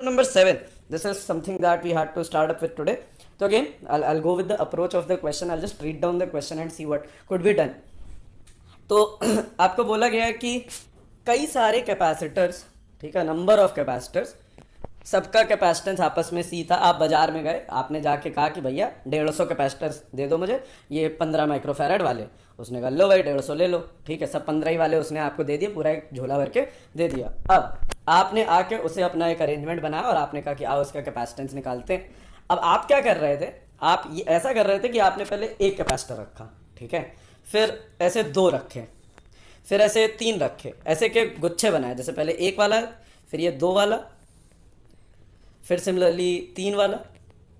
Number 7. This is something that we had to start up with today. So again, I'll go with the approach of the question. I'll just read down the question and see what could be done. तो आपको बोला गया है कि कई सारे capacitors, ठीक है, नंबर ऑफ कैपेसिटर्स, सबका कैपेसिटेंस आपस में सी था। आप बाजार में गए, आपने जाके कहा कि भैया 150 कैपेसिटर्स दे दो मुझे, ये 15 माइक्रोफेरेड वाले। उसने कहा लो भाई 150 ले लो, ठीक है, सब 15 ही वाले उसने आपको दे दिए, पूरा एक झोला भर के दे दिया। अब आपने आके उसे अपना एक अरेंजमेंट बनाया और आपने कहा कि आओ उसका कैपेसिटेंस निकालते हैं। अब आप क्या कर रहे थे, आप ये ऐसा कर रहे थे कि आपने पहले एक कैपेसिटर रखा, ठीक है, फिर ऐसे 2 रखे, फिर ऐसे 3 रखे, ऐसे के गुच्छे बनाए। जैसे पहले 1 वाला, फिर ये 2 वाला, फिर सिमिलरली 3 वाला,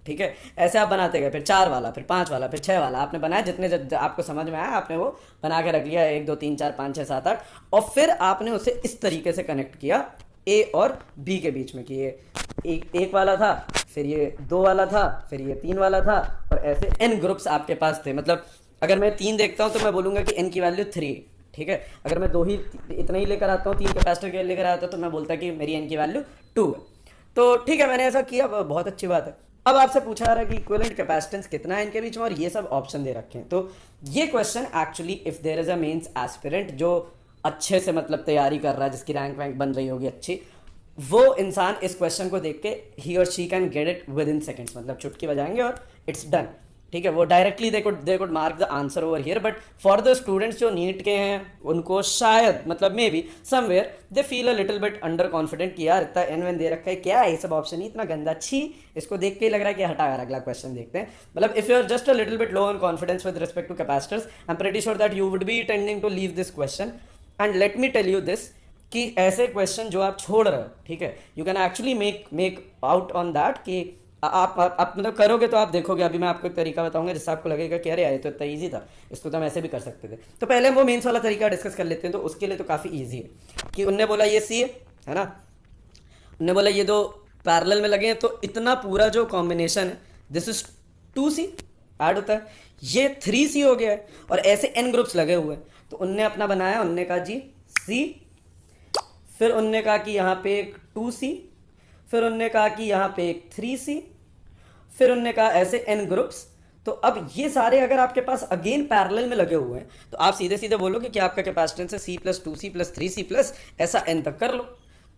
ठीक है, ऐसे आप बनाते गए। फिर 4 वाला, फिर 5 वाला, फिर 6 वाला, आपने बनाया जितने आपको समझ में आया आपने वो बना के रख लिया। 1 2 3 4 5 6 7 8। और फिर आपने उसे इस तरीके से कनेक्ट किया ए और बी के बीच में कि ये एक वाला था, फिर ये 2 वाला था, फिर ये 3 वाला था, और ऐसे n ग्रुप्स आपके पास थे। मतलब अगर मैं 3 देखता हूँ तो मैं बोलूँगा कि n की वैल्यू 3, ठीक है। अगर मैं 2 ही इतना ही लेकर आता हूँ, 3 कैपेसिटर के लेकर आता हूँ, तो मैं बोलता कि मेरी n की वैल्यू 2 है। तो ठीक है, मैंने ऐसा किया, बहुत अच्छी बात है। अब आपसे पूछा जा रहा है कि इक्विवेलेंट कैपेसिटेंस कितना है इनके बीच में, और ये सब ऑप्शन दे रखे हैं। तो ये question actually if there is a mains aspirant जो अच्छे से मतलब तैयारी कर रहा है, जिसकी रैंक वैंक बन रही होगी अच्छी, वो इंसान इस क्वेश्चन को देख के ही और she can get it with in seconds. मतलब चुटकी बजाएंगे और इट्स डन, ठीक है। वो directly they could mark the answer over here. But for the students जो नीट के हैं, उनको शायद मतलब may be somewhere they feel a little bit under confident कि यार इतना एन वेन दे रखा है, क्या है ये सब ऑप्शन ही इतना गंदा, छी, इसको देख के ही लग रहा है कि हटा यार अगला क्वेश्चन देखते हैं। मतलब if you are just a little bit low on confidence with respect to capacitors, I am pretty sure that you would be tending to leave this question. And let me tell you this कि ऐसे question जो आप छोड़ रहे हो, ठीक है, you can actually make out on that कि आप मतलब करोगे तो आप देखोगे। अभी मैं आपको एक तरीका बताऊंगा जिससे आपको लगेगा कि अरे यार ये तो इतना ईजी था, इसको तो हम ऐसे भी कर सकते थे। तो पहले हम वो मेंस वाला तरीका डिस्कस कर लेते हैं। तो उसके लिए तो काफ़ी ईजी है कि उनने बोला ये सी है ना, उनने बोला ये 2 पैरेलल में लगे हैं, तो इतना पूरा जो कॉम्बिनेशन है दिस इज 2C ऐड होता है, ये 3C हो गया है, और ऐसे n ग्रुप्स लगे हुए हैं। तो उनने अपना बनाया, उनने कहा जी C, फिर उनने कहा कि यहाँ पे एक 2C, फिर उनने कहा कि यहाँ पे एक 3C, फिर उनने कहा ऐसे n ग्रुप्स। तो अब ये सारे अगर आपके पास अगेन पैरेलल में लगे हुए हैं, तो आप सीधे सीधे बोलोगे कि आपका कैपेसिटेंस है C plus 2C plus 3C plus ऐसा n तक कर लो।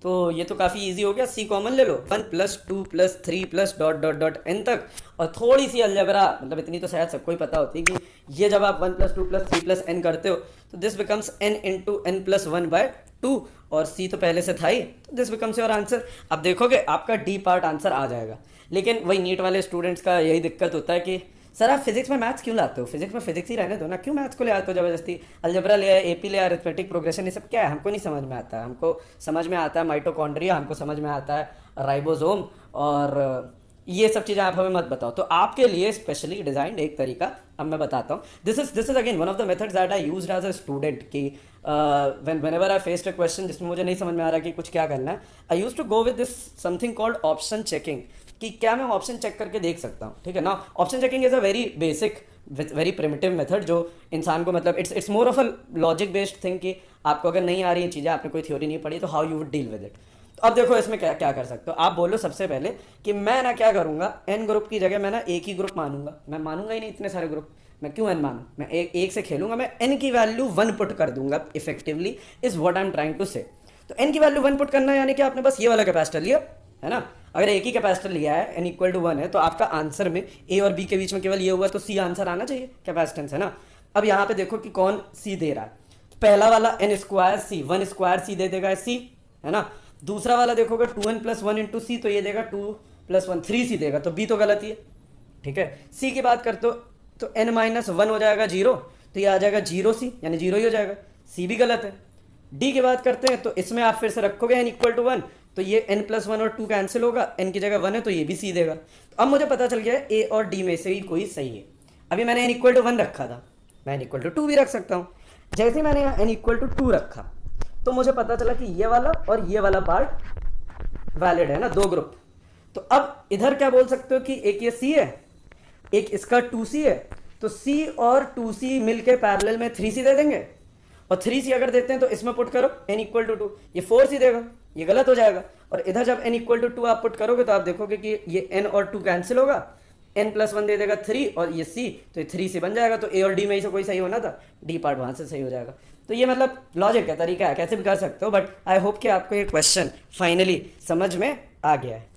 तो ये तो काफ़ी इजी हो गया, C कॉमन ले लो, 1 plus 2 plus 3 plus dot dot dot n तक। और थोड़ी सी अलजेब्रा, मतलब इतनी तो शायद सबको ही पता होती है कि ये जब आप 1 प्लस 2 प्लस 3 प्लस n करते हो तो this becomes n into n plus 1 by 2, और C तो पहले से था ही, तो दिस बिकम्स योर आंसर। अब देखोगे आपका डी पार्ट आंसर आ जाएगा। लेकिन वही नीट वाले स्टूडेंट्स का यही दिक्कत होता है कि सर आप फिजिक्स में मैथ्स क्यों लाते हो, फिजिक्स में फिजिक्स ही रहने दो ना, क्यों मैथ्स को ले आते हो ज़बरदस्ती। अलजेब्रा ले आए, एपी ले आए, अरिथमेटिक प्रोग्रेशन, ये सब क्या है, हमको नहीं समझ में आता है। हमको समझ में आता है माइटोकॉन्ड्रिया, हमको समझ में आता है राइबोसोम, और ये सब चीज़ें आप हमें मत बताओ। तो आपके लिए स्पेशली डिजाइंड एक तरीका अब मैं बताता हूँ। This is again one of the methods that I used as a student कि whenever I faced a question जिसमें मुझे नहीं समझ में आ रहा कि कुछ क्या करना है, I use to go with this something called option checking, कि क्या मैं ऑप्शन चेक करके देख सकता हूँ, ठीक है ना। Option checking is a very basic very primitive method जो इंसान को मतलब it's more of a logic based thing कि आपको अगर नहीं आ रही है चीज़ें, आपने कोई थ्योरी नहीं पढ़ी, तो how you would deal with it. तो अब देखो इसमें क्या क्या कर सकते हो। आप बोलो सबसे पहले कि मैं ना क्या करूँगा, n ग्रुप की जगह मैं ना एक ही ग्रुप मानूंगा। मैं मानूंगा ही नहीं इतने सारे ग्रुप, मैं क्यों n मानूं, मैं एक से खेलूंगा, मैं n की वैल्यू 1 पुट कर दूंगा effectively, is what I am trying to say. तो n की वैल्यू 1 पुट करना यानी कि आपने बस ये वाला कैपेसिटर लिया है ना। अगर एक ही कैपेसिटर लिया है n इक्वल टू 1 है, तो आपका आंसर में a और b के बीच में केवल ये हुआ, तो c आंसर आना चाहिए, कैपेसिटेंस है ना। अब यहाँ पे देखो कि कौन c दे रहा है। पहला वाला n square c, 1 square c दे देगा c, है ना। दूसरा वाला देखोगे 2n प्लस 1 इंटू सी, तो ये देगा 2 प्लस 1 3C देगा, तो b तो गलत ही है, ठीक है। c की बात करते हो तो n माइनस 1 हो जाएगा 0, तो ये आ जाएगा 0C, यानी 0 ही हो जाएगा, c भी गलत है। d की बात करते हैं तो इसमें आप फिर से रखोगे n इक्वल टू 1, तो ये n प्लस 1 और 2 कैंसिल होगा, n की जगह 1 है तो ये भी c देगा। तो अब मुझे पता चल गया है a और d में से ही कोई सही है। अभी मैंने n इक्वल टू 1 रखा था, मैं n इक्वल टू 2 भी रख सकता हूँ। जैसे मैंने यहाँ n इक्वल टू 2 रखा तो मुझे पता चला कि ये वाला और ये वाला पार्ट वैलिड है ना, 2 ग्रुप। तो अब इधर क्या बोल सकते हो कि एक ये C है, एक इसका 2C है, तो C और 2C मिलके पैरेलल में 3C दे देंगे, और 3C अगर देते हैं तो इसमें पुट करो n इक्वल टू 2, ये 4C देगा, ये गलत हो जाएगा। और इधर जब n इक्वल टू 2 आप पुट करोगे तो आप देखोगे कि ये n और 2 कैंसिल होगा, n+1 दे देगा 3 और ये c, तो ये 3 से बन जाएगा, तो a और d में से कोई सही होना था, d पार्ट वहाँ से सही हो जाएगा। तो ये मतलब लॉजिक है, तरीका है, कैसे भी कर सकते हो, बट आई होप कि आपको ये क्वेश्चन फाइनली समझ में आ गया है।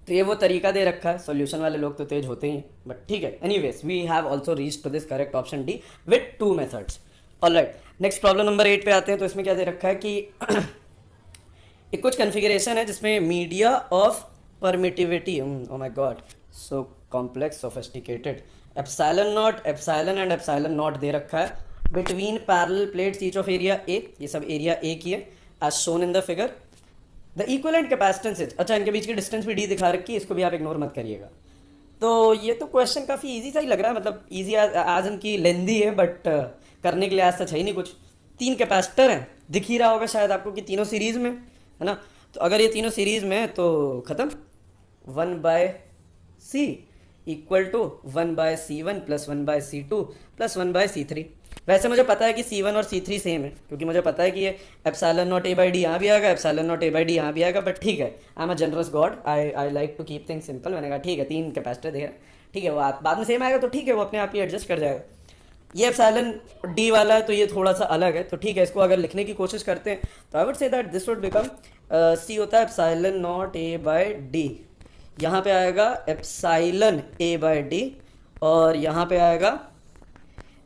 तो ये वो तरीका दे रखा है, सॉल्यूशन वाले लोग तो तेज होते ही, बट ठीक है। Anyways we have also reached to this correct option D with 2 methods. Alright, next problem number 8 पे आते हैं। तो इसमें क्या दे रखा है कि एक कुछ कॉन्फ़िगरेशन है जिसमें media of permittivity, oh my god so complex sophisticated, epsilon not, epsilon and epsilon not दे रखा है between parallel plates each of area A, ये सब एरिया ए की है as shown in the figure. The equivalent capacitance is, अच्छा इनके बीच की डिस्टेंस भी डी दिखा रखी है, इसको भी आप इग्नोर मत करिएगा। तो ये तो क्वेश्चन काफ़ी इजी सा ही लग रहा है, मतलब इजी आज इनकी लेंदी है, बट करने के लिए आज सच है ही नहीं कुछ। 3 कैपेसिटर हैं, दिख ही रहा होगा शायद आपको कि तीनों सीरीज़ में है ना। तो अगर ये तीनों सीरीज़ में है तो ख़त्म, 1/c equal to 1/c1 plus 1/c2 plus 1/c3। वैसे मुझे पता है कि C1 और C3 सेम है, क्योंकि मुझे पता है कि ये एप्सिलॉन नॉट a/d यहाँ भी आएगा, एप्सिलॉन नॉट a/d यहाँ भी आएगा, बट ठीक है, I am a generous god, I like to keep things simple. मैंने कहा ठीक है, 3 कैपेसिटर दे रहे हैं, ठीक है, वो बाद में सेम आएगा तो ठीक है, वो अपने आप ही एडजस्ट कर जाएगा। ये एप्सिलॉन d वाला है तो ये थोड़ा सा अलग है, तो ठीक है, इसको अगर लिखने की कोशिश करते हैं तो I would say that this would become c होता है एप्सिलॉन नॉट a/d, यहाँ पे आएगा एप्सिलॉन a/d और यहाँ पे आएगा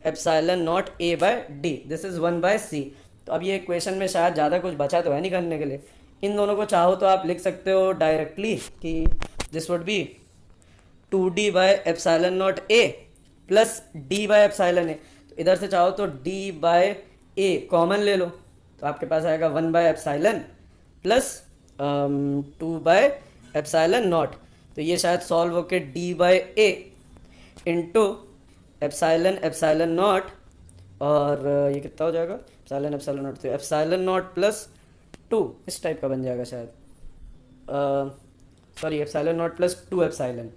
epsilon not a/d, this is 1/c। तो अब ये इक्वेशन में शायद ज़्यादा कुछ बचा तो है नहीं करने के लिए, इन दोनों को चाहो तो आप लिख सकते हो डायरेक्टली कि this would B 2d bye epsilon not a plus d by epsilon a। तो इधर से चाहो तो d बाय a कॉमन ले लो, तो आपके पास आएगा 1 by epsilon plus 2 by epsilon not. तो ये शायद सॉल्व होके d by a into epsilon not, और ये कितना हो जाएगा, एप्सिलॉन नॉट, तो एप्सिलॉन नॉट प्लस 2 इस टाइप का बन जाएगा शायद, sorry epsilon not plus 2 epsilon.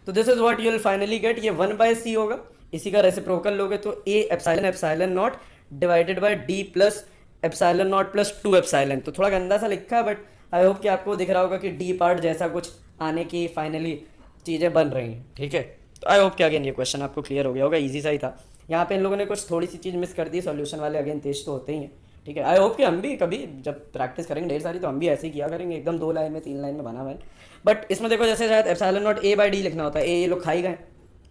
तो this is what you will finally get, ये 1/c होगा, इसी का रेसिप्रोकल लोगे तो a epsilon not divided by d plus epsilon not plus 2 epsilon. तो थोड़ा गंदा सा लिखा है, बट आई होप कि आपको दिख रहा होगा कि d पार्ट जैसा कुछ आने की फाइनली चीज़ें बन रही हैं, ठीक है। तो आई होप कि अगेन ये क्वेश्चन आपको क्लियर हो गया होगा, इजी सा ही था। यहाँ पे इन लोगों ने कुछ थोड़ी सी चीज़ मिस कर दी, सॉल्यूशन वाले अगेन तेज तो होते ही हैं, ठीक है। आई होप कि हम भी कभी जब प्रैक्टिस करेंगे ढेर सारी तो हम भी ऐसे ही किया करेंगे, एकदम 2 लाइन में 3 लाइन में बना हुआ है। बट इसमें देखो जैसे शायद एप्सिलॉन नॉट a/d लिखना होता है, ये लोग खाई गए,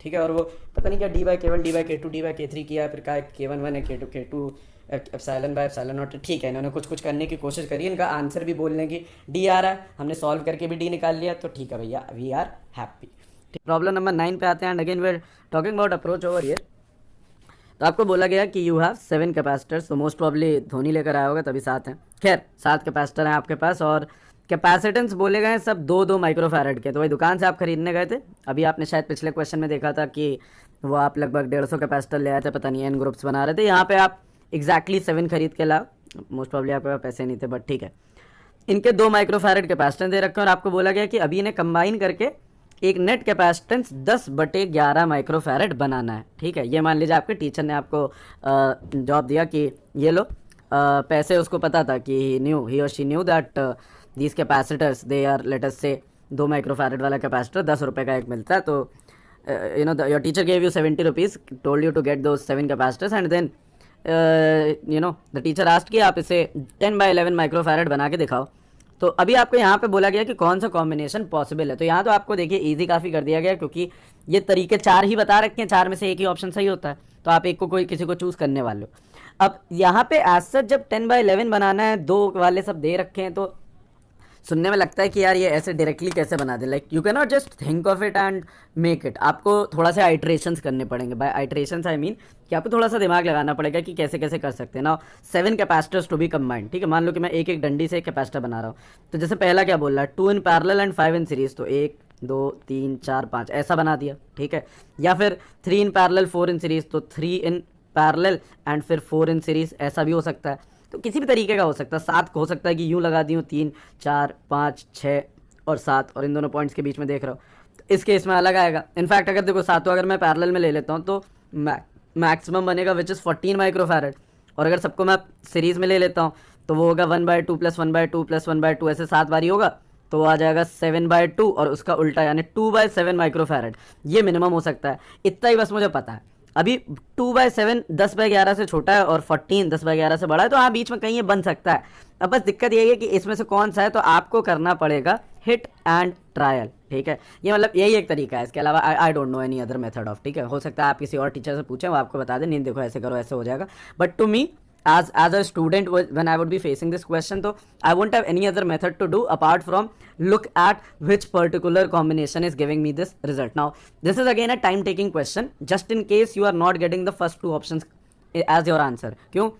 ठीक है, और वो पता नहीं क्या d/k1 d/k2 d/k3 किया, फिर का k1 1 है k2 k2 epsilon bye epsilon not, ठीक है। इन्होंने कुछ करने की कोशिश करी, इनका आंसर भी बोलने की d आ रहा है, हमने सॉल्व करके भी d निकाल लिया, तो ठीक है भैया, we are happy. Problem number 9 पे आते हैं, and again we are talking about approach over here. तो आपको बोला गया कि यू हैव 7 कैपेसिटर्स, तो मोस्ट प्रॉब्ली धोनी लेकर आया होगा तभी 7 हैं। खैर 7 कैपेसिटर हैं आपके पास, और कैपेसिटेंस बोले गए सब 2-2 माइक्रोफैरड के। तो वही दुकान से आप खरीदने गए थे, अभी आपने शायद पिछले क्वेश्चन में देखा था कि वो आप लगभग 150 कैपेसिटर ले आए थे, पता नहीं n ग्रुप्स बना रहे थे, यहाँ पे आप एग्जैक्टली 7 खरीद के लाओ। मोस्ट प्रॉब्ली आपके पास पैसे नहीं थे, बट ठीक है। इनके 2 माइक्रोफैरड कैपेसिटर दे रखे हैं, और आपको बोला गया कि अभी इन्हें कंबाइन करके एक नेट कैपेसिटेंस 10/11 माइक्रोफैरड बनाना है, ठीक है। ये मान लीजिए आपके टीचर ने आपको जॉब दिया कि ये लो पैसे, उसको पता था कि ही और she knew that these capacitors they are let us say 2 microfarad वाला कैपेसिटर 10 रुपये का एक मिलता है। तो you know your teacher gave you 70 rupees, told you to get those 7 capacitors, and then you know the teacher asked कि आप इसे 10/11 माइक्रोफैरड बना के दिखाओ। तो अभी आपको यहाँ पे बोला गया कि कौन सा कॉम्बिनेशन पॉसिबल है। तो यहाँ तो आपको देखिए इजी काफ़ी कर दिया गया, क्योंकि ये तरीके 4 ही बता रखे हैं, 4 में से एक ही ऑप्शन सही होता है, तो आप एक को कोई किसी को चूज़ करने वाले हो। अब यहाँ पे एज सच जब 10/11 बनाना है, 2 वाले सब दे रखे हैं, तो सुनने में लगता है कि यार ये ऐसे डायरेक्टली कैसे बना दे, like you can not just think of it and make it. आपको थोड़ा सा आइट्रेशंस करने पड़ेंगे, बाय आइट्रेशंस आई मीन कि आपको थोड़ा सा दिमाग लगाना पड़ेगा कि कैसे कैसे कर सकते हैं ना। 7 कैपेसिटर्स टू बी कंबाइंड, ठीक है। मान लो कि मैं एक एक डंडी से एक कैपेसिटर बना रहा हूँ, तो जैसे पहला क्या बोल रहा है, 2 in parallel and 5 in series, तो 1 2 3 4 5 ऐसा बना दिया, ठीक है। या फिर 3 इन पैरेलल 4 इन सीरीज, तो 3 इन पैरेलल एंड फिर 4 इन सीरीज, ऐसा भी हो सकता है। तो किसी भी तरीके का हो सकता है। 7 हो सकता है कि यूँ लगा दी हूँ, 3 4 5 6 और 7, और इन दोनों पॉइंट्स के बीच में देख रहा हूँ, तो इस केस में अलग आएगा। इनफैक्ट अगर देखो 7 अगर मैं पैरेलल में ले लेता हूँ तो मैक्सिमम बनेगा विच इज़ 14 माइक्रोफैरड, और अगर सबको मैं सीरीज़ में ले लेता हूँ तो वो होगा 1/2 प्लस 1/2 प्लस 1/2, ऐसे 7 बारी होगा, तो वो आ जाएगा 7/2 और उसका उल्टा यानी 2/7 माइक्रोफैरड। ये मिनिमम हो सकता है, इतना ही बस मुझे पता है। अभी 2/7 10/11 से छोटा है और 14 10/11 से बड़ा है, तो हाँ बीच में कहीं ये बन सकता है। अब बस दिक्कत यही है कि इसमें से कौन सा है, तो आपको करना पड़ेगा हिट एंड ट्रायल, ठीक है। ये मतलब यही एक तरीका है, इसके अलावा I don't know any other method of, ठीक है। हो सकता है आप किसी और टीचर से पूछें, वो आपको बता दें, नहीं देखो ऐसे करो ऐसे हो जाएगा, but to me as a student when I would be facing this question, so I won't have any other method to do apart from look at which particular combination is giving me this result. Now this is again a time taking question, just in case you are not getting the first two options as your answer. क्यों?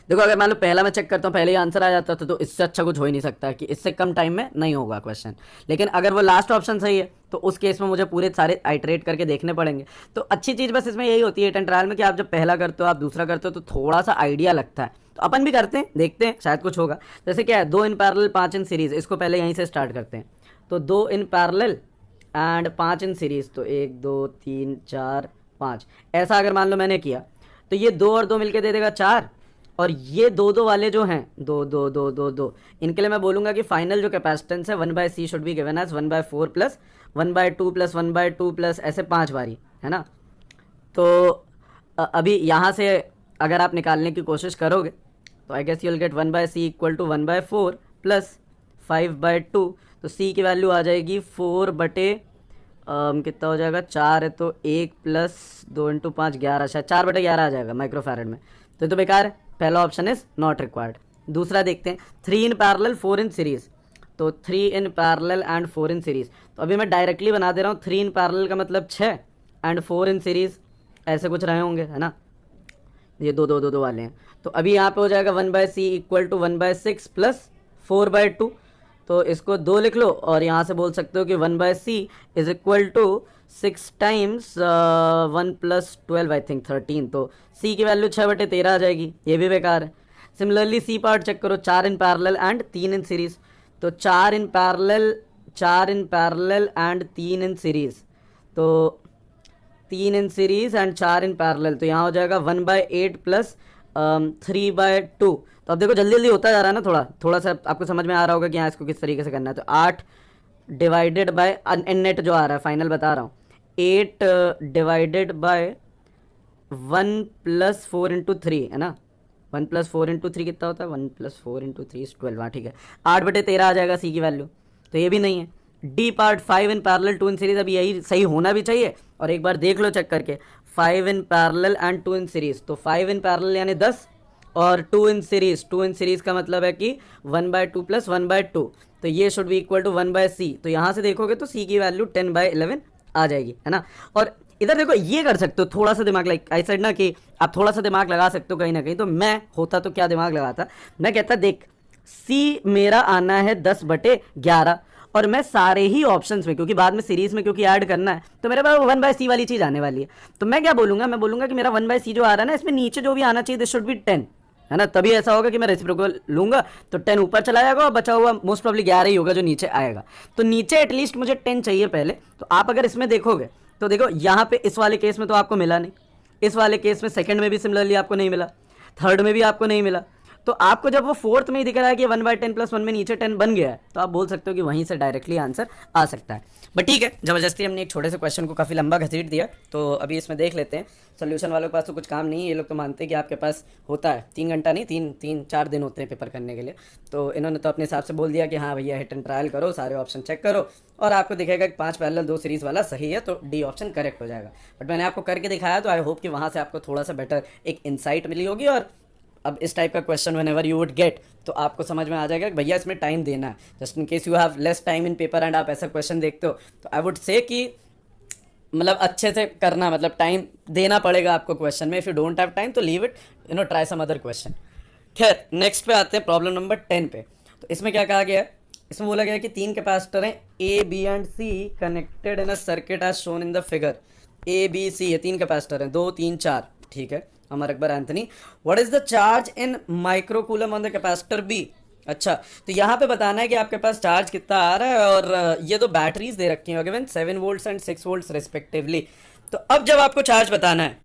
देखो अगर मान लो पहला मैं check करता हूँ पहले ही answer आ जाता था, तो इससे अच्छा कुछ हो ही नहीं सकता कि इससे कम टाइम में नहीं होगा क्वेश्चन। लेकिन अगर वो लास्ट ऑप्शन सही है तो उस केस में मुझे पूरे सारे आइटरेट करके देखने पड़ेंगे। तो अच्छी चीज़ बस इसमें यही होती है हिट एंड ट्रायल में कि आप जब पहला करते हो आप दूसरा करते हो तो थोड़ा सा आइडिया लगता है। तो अपन भी करते हैं, देखते हैं शायद कुछ होगा। जैसे क्या है 2 इन पैरेलल 5 इन सीरीज, इसको पहले यहीं से स्टार्ट करते हैं। तो 2 in parallel and 5 in series, तो 1 2 3 4 5, ऐसा अगर मान लो मैंने किया तो ये 2 और 2 मिलके दे देगा 4, और ये 2 वाले जो हैं 2 इनके लिए मैं बोलूँगा कि फाइनल जो कैपेसिटेंस है 1/c should be given as 1/4 plus 1/2 plus 1/2 plus ऐसे 5 बारी, है ना। तो अभी यहाँ से अगर आप निकालने की कोशिश करोगे तो I guess you will get 1/c equal to 1/4 plus 5/2, तो c की वैल्यू आ जाएगी 4 बटे कितना हो जाएगा 4 है, तो 1 प्लस 2 × 5 11, शायद 4/11 आ जाएगा माइक्रोफैरड में। तो बेकार है, पहला ऑप्शन इज नॉट रिक्वायर्ड। दूसरा देखते हैं 3 इन पैरेलल 4 इन सीरीज, तो 3 in parallel and 4 in series, तो अभी मैं डायरेक्टली बना दे रहा हूँ। 3 इन पैरेलल का मतलब 6 एंड 4 इन सीरीज ऐसे कुछ रहे होंगे, है ना। ये 2 वाले हैं, तो अभी यहाँ पे हो जाएगा 1/c इक्वल टू 1/6 प्लस 4/2, तो इसको 2 लिख लो और यहाँ से बोल सकते हो कि 1/c is equal to 6 times 1 plus 12 I think 13, तो c की वैल्यू 6/13 आ जाएगी। ये भी बेकार है। सिमिलरली c पार्ट चेक करो, 4 in parallel and 3 in series, तो 4 in parallel and 3 in series, तो 3 in series and 4 in parallel, तो यहाँ हो जाएगा 1/8 प्लस 3/2। तो अब देखो जल्दी जल्दी होता जा रहा है ना, थोड़ा सा आपको समझ में आ रहा होगा कि यहाँ इसको किस तरीके से करना है। तो 8 डिवाइडेड बाय नेट जो आ रहा है फाइनल बता रहा हूँ, 8 डिवाइडेड बाय 1 प्लस 4 × 3, है ना। 1 प्लस 4 × 3 कितना होता है, 1 प्लस 4 × 3 इज 12, हाँ ठीक है। 8/13 आ जाएगा सी की वैल्यू, तो ये भी नहीं है। D part 5 in parallel 2 in series, अभी यही सही होना भी चाहिए, और एक बार देख लो चेक करके 5 in parallel and 2 in series, तो 5 इन पैरेलल यानी 10 और 2 इन सीरीज का मतलब है कि 1/2 प्लस 1/2, तो ये should be equal to 1/c, तो यहाँ से देखोगे तो c की वैल्यू 10/11 आ जाएगी, है ना। और इधर देखो ये कर सकते हो थोड़ा सा दिमाग, लाइक आई सेड ना कि आप थोड़ा सा दिमाग लगा सकते हो कहीं ना कहीं। तो मैं होता तो क्या दिमाग लगाता, मैं कहता देख c मेरा आना है 10/11, और मैं सारे ही ऑप्शंस में, क्योंकि बाद में सीरीज में क्योंकि ऐड करना है, तो मेरे पास 1/c वाली चीज़ आने वाली है। तो मैं क्या बोलूँगा, मैं बोलूँगा कि मेरा 1/c जो आ रहा है ना, इसमें नीचे जो भी आना चाहिए दिस शुड बी 10, है ना। तभी ऐसा होगा कि मैं रेसिप्रोकल लूंगा तो 10 ऊपर चला जाएगा और बचा हुआ मोस्ट प्रॉब्ली 11 ही होगा जो नीचे आएगा। तो नीचे एटलीस्ट मुझे 10 चाहिए पहले। तो आप अगर इसमें देखोगे तो देखो यहाँ पे इस वाले केस में तो आपको मिला नहीं, इस वाले केस में सेकंड में भी सिमिलरली आपको नहीं मिला, थर्ड में भी आपको नहीं मिला। तो आपको जब वो फोर्थ में ही दिख रहा है कि 1/10 प्लस 1 में नीचे 10 बन गया है, तो आप बोल सकते हो कि वहीं से डायरेक्टली आंसर आ सकता है। बट ठीक है, जबरदस्ती हमने एक छोटे से क्वेश्चन को काफ़ी लंबा घसीट दिया, तो अभी इसमें देख लेते हैं। सोल्यूशन वालों के पास तो कुछ काम नहीं है, ये लोग तो मानते हैं कि आपके पास होता है 3 घंटा नहीं 3-4 दिन होते हैं पेपर करने के लिए। तो इन्होंने तो अपने हिसाब से बोल दिया कि हाँ भैया हिट एंड ट्रायल करो, सारे ऑप्शन चेक करो और आपको दिखेगा कि 5 पैरेलल 2 सीरीज वाला सही है, तो डी ऑप्शन करेक्ट हो जाएगा। बट मैंने आपको करके दिखाया, तो आई होप कि वहाँ से आपको थोड़ा सा बेटर एक इंसाइट मिली होगी। और अब इस टाइप का question whenever you would get, तो आपको समझ में आ जाएगा कि भैया इसमें टाइम देना है। Just in case you have less time in paper and आप ऐसा क्वेश्चन देखते हो, तो आई वुड से कि मतलब अच्छे से करना, मतलब टाइम देना पड़ेगा आपको क्वेश्चन में। If you don't have time तो leave it, try some other question. खैर नेक्स्ट पे आते हैं, प्रॉब्लम नंबर 10 पे। तो इसमें क्या कहा गया है, इसमें बोला गया है कि 3 कैपेसिटर हैं A B and C connected in a circuit as shown in the figure. A B C ये 3 कैपेसिटर हैं, 2 3 4, ठीक है। Amar Akbar Anthony, what is the charge in microcoulomb on the capacitor B. अच्छा, तो यहाँ पे बताना है कि आपके पास चार्ज कितना आ रहा है, और ये दो बैटरीज दे रखी हैं given 7 volts and 6 volts respectively. तो अब जब आपको चार्ज बताना है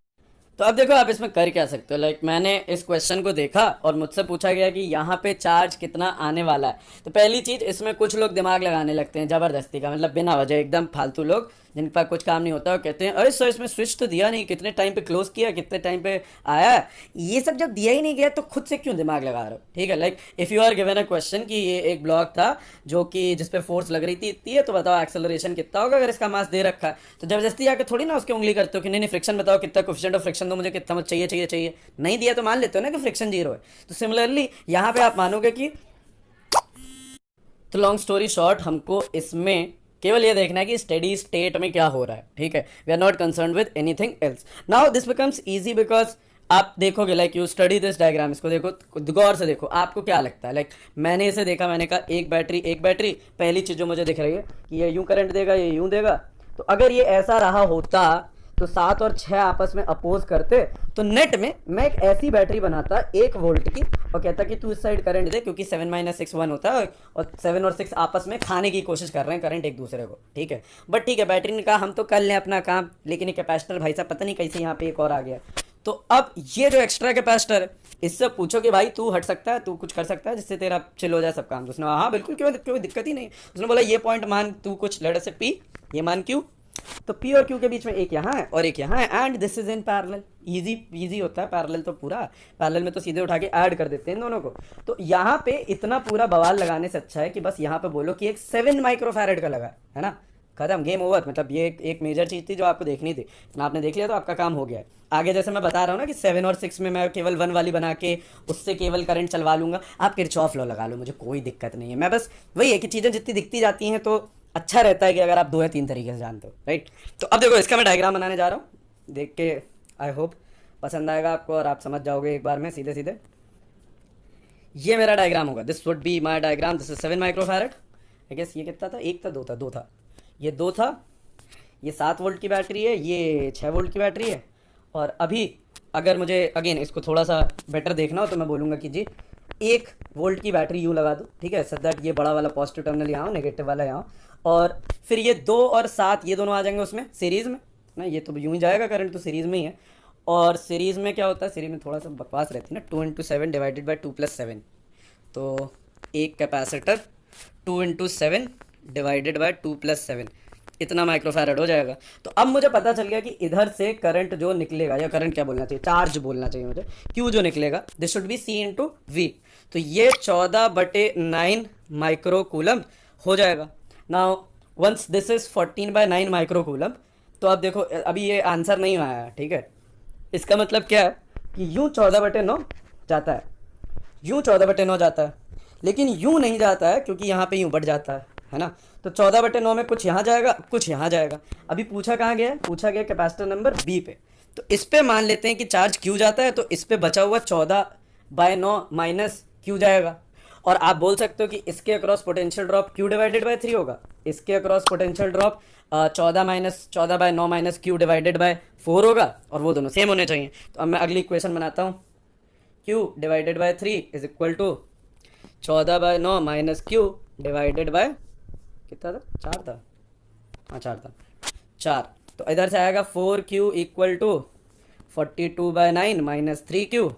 तो अब देखो आप इसमें कर क्या सकते हो। लाइक मैंने इस क्वेश्चन को देखा और मुझसे पूछा गया कि यहाँ पे चार्ज कितना आने वाला है। तो पहली चीज़, इसमें कुछ लोग दिमाग लगाने लगते हैं ज़बरदस्ती का, मतलब बिना वजह एकदम फालतू लोग जिनके पास कुछ काम नहीं होता, और कहते हैं अरे सर इसमें स्विच तो दिया नहीं, कितने टाइम पे क्लोज किया, कितने टाइम पे आया। ये सब जब दिया ही नहीं गया तो खुद से क्यों दिमाग लगा रहे हो, ठीक है। Like if you are given a question कि ये एक ब्लॉक था जो कि जिस पे फोर्स लग रही थी इतनी है, तो बताओ एक्सेलरेशन कितना होगा अगर इसका मास दे रखा है। तो जबरदस्ती जाकर थोड़ी ना उसकी उंगली करते हो कि नहीं नहीं फ्रिक्शन बताओ कितना, कोफिशिएंट ऑफ फ्रिक्शन दो मुझे, कितना चाहिए चाहिए चाहिए। नहीं दिया तो मान लेते हो ना कि फ्रिक्शन जीरो है। तो सिमिलरली यहाँ पे आप मानोगे कि, तो लॉन्ग स्टोरी शॉर्ट, हमको इसमें केवल ये देखना है कि स्टेडी स्टेट में क्या हो रहा है, ठीक है। We are not concern with anything else. Now this becomes easy because आप देखोगे, like you study this diagram, इसको देखो गौर से देखो, आपको क्या लगता है। लाइक मैंने इसे देखा, मैंने कहा एक बैटरी, पहली चीज़ जो मुझे दिख रही है कि ये यूं करंट देगा, ये यूं देगा। तो अगर ये ऐसा रहा होता तो 7 और 6 आपस में अपोज करते, तो नेट में मैं एक ऐसी बैटरी बनाता 1 वोल्ट की और कहता कि तू इस साइड करंट दे, क्योंकि 7 - 6 1 होता है और 7 और 6 आपस में खाने की कोशिश कर रहे हैं करंट एक दूसरे को, ठीक है। बट ठीक है, बैटरी ने कहा हम तो कर लें अपना काम, लेकिन ये कैपेसिटर भाई साहब पता नहीं कैसे यहाँ पे एक और आ गया। तो अब ये जो एक्स्ट्रा कैपेसिटर है, इससे पूछो कि भाई तू हट सकता है, तू कुछ कर सकता है जिससे तेरा चिल हो जाए सब काम। तो उसने हाँ बिल्कुल, क्यों, कोई दिक्कत ही नहीं। उसने बोला ये पॉइंट मान तू कुछ लड़े से पी, ये मान क्यू, तो पी और क्यू के बीच में एक यहाँ है और एक यहाँ है, and this is in parallel. Easy होता है पैरेलल, तो पूरा पैरेलल में तो सीधे उठा के ऐड कर देते हैं इन दोनों को। तो यहाँ पे इतना पूरा बवाल लगाने से अच्छा है कि बस यहाँ पे बोलो कि एक 7 माइक्रोफैरेड का लगा है ना, खत्म, गेम ओवर। मतलब ये एक मेजर चीज़ थी जो आपको देखनी थी, ना आपने देख लिया तो आपका काम हो गया है। आगे जैसे मैं बता रहा हूँ ना कि 7 और 6 में मैं केवल 1 वाली बना के उससे केवल करंट चलवा लूंगा, आप किरचॉफ लॉ लगा लो, मुझे कोई दिक्कत नहीं है। मैं बस वही है कि चीज़ें जितनी दिखती जाती हैं तो अच्छा रहता है कि अगर आप 2 या 3 तरीके से जानते हो, राइट। तो अब देखो इसका मैं डायग्राम बनाने जा रहा हूँ, देख के आई होप पसंद आएगा आपको और आप समझ जाओगे एक बार में सीधे सीधे। ये मेरा डायग्राम होगा, this would be my diagram, this is 7 microfarad. I guess ये कितना था, एक था, दो था, ये 2 था, ये 7 वोल्ट की बैटरी है, ये 6 वोल्ट की बैटरी है। और अभी अगर मुझे अगेन इसको थोड़ा सा बेटर देखना हो तो मैं बोलूँगा कि जी 1 वोल्ट की बैटरी यूँ लगा दो, ठीक है, सो दैट ये बड़ा वाला पॉजिटिव टर्मिनल यहाँ, नेगेटिव वाला यहाँ, और फिर ये 2 और 7 ये दोनों आ जाएंगे उसमें सीरीज़ में ना, ये तो यूँ ही जाएगा करंट, तो सीरीज़ में ही है। और सीरीज़ में क्या होता है, सीरीज़ में थोड़ा सा बकवास रहती है ना, 2 × 7 डिवाइडेड बाई 2 + 7, तो एक कैपेसिटर 2 × 7 डिवाइडेड बाई 2 + 7, इतना माइक्रोफैरेड हो जाएगा। तो अब मुझे पता चल गया कि इधर से करंट जो निकलेगा, या करंट क्या बोलना चाहिए, चार्ज बोलना चाहिए मुझे, क्यू जो निकलेगा, this should be C × V। तो ये 14/9 माइक्रो कूलम हो जाएगा। Now once this is 14/9 microcoulomb, तो अब देखो अभी ये आंसर नहीं आया है, ठीक है। इसका मतलब क्या है कि यूँ 14/9 जाता है, यूँ 14/9 जाता है, लेकिन यूँ नहीं जाता है क्योंकि यहाँ पे यूँ बढ़ जाता है ना। तो 14/9 में कुछ यहाँ जाएगा, कुछ यहाँ जाएगा। अभी पूछा कहाँ गया है, पूछा गया कैपेसिटर नंबर B पे। तो इस पे मान लेते हैं कि चार्ज क्यू जाता है, तो इस पे बचा हुआ 14/9 माइनस क्यू जाएगा। और आप बोल सकते हो कि इसके across potential drop Q divided by 3 होगा, इसके across potential drop 14/9 minus Q divided bye 4 होगा, और वो दोनों सेम होने चाहिए। तो अब मैं अगली इक्वेशन बनाता हूँ, Q divided by 3 is equal to 14/9 minus Q divided by कितना था, 4 था, हाँ 4 था, 4। तो इधर से आएगा 4Q equal to 42/9 minus 3Q,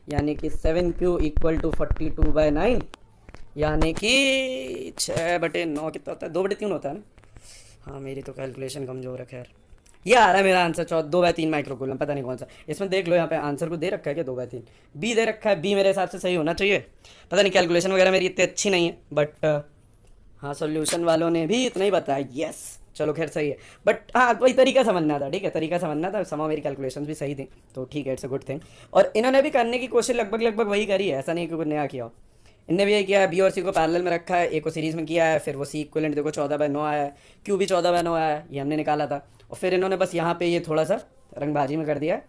यानी कि 7Q इक्वल टू 42/9, यानी कि 6/9 कितना होता है, 2/3 होता है ना। हाँ मेरी तो कैलकुलेशन कमज़ोर है, खैर ये आ रहा है मेरा आंसर 2/3 माइक्रोकूलम, पता नहीं कौन सा। इसमें देख लो यहाँ पे आंसर को दे रखा है क्या, 2/3 बी दे रखा है, बी मेरे हिसाब से सही होना चाहिए। पता नहीं कैलकुलेशन वगैरह मेरी इतनी अच्छी नहीं है, बट हाँ सॉल्यूशन वालों ने भी इतना ही बताया, यस चलो खैर सही है। बट हाँ वही तरीका समझना था, ठीक है, तरीका समझना था, समा मेरी कैलकुलेशन भी सही थी, तो ठीक है, इट्स अ गुड थिंग। और इन्होंने भी करने की कोशिश लगभग वही करी है, ऐसा नहीं कि कुछ नया किया हो। इनने भी यही किया है, बी और सी को पैरेलल में रखा है, ए को सीरीज़ में किया है, फिर वो सी इक्विवेलेंट देखो 14/9 आया है, क्यू भी 14/9 आया है, ये हमने निकाला था। और फिर इन्होंने बस यहाँ पे ये थोड़ा सा रंगबाजी में कर दिया है,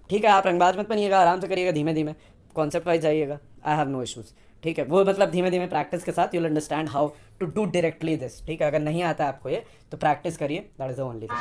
ठीक है। आप रंगबाज मत बनिएगा, आराम से करिएगा, धीमे धीमे कॉन्सेप्ट वाइज जाइएगा, आई हैव नो इशूज़, ठीक है। वो मतलब धीमे धीमे प्रैक्टिस के साथ you will understand how to do directly this, ठीक है। अगर नहीं आता आपको ये तो प्रैक्टिस करिए, that is the only thing.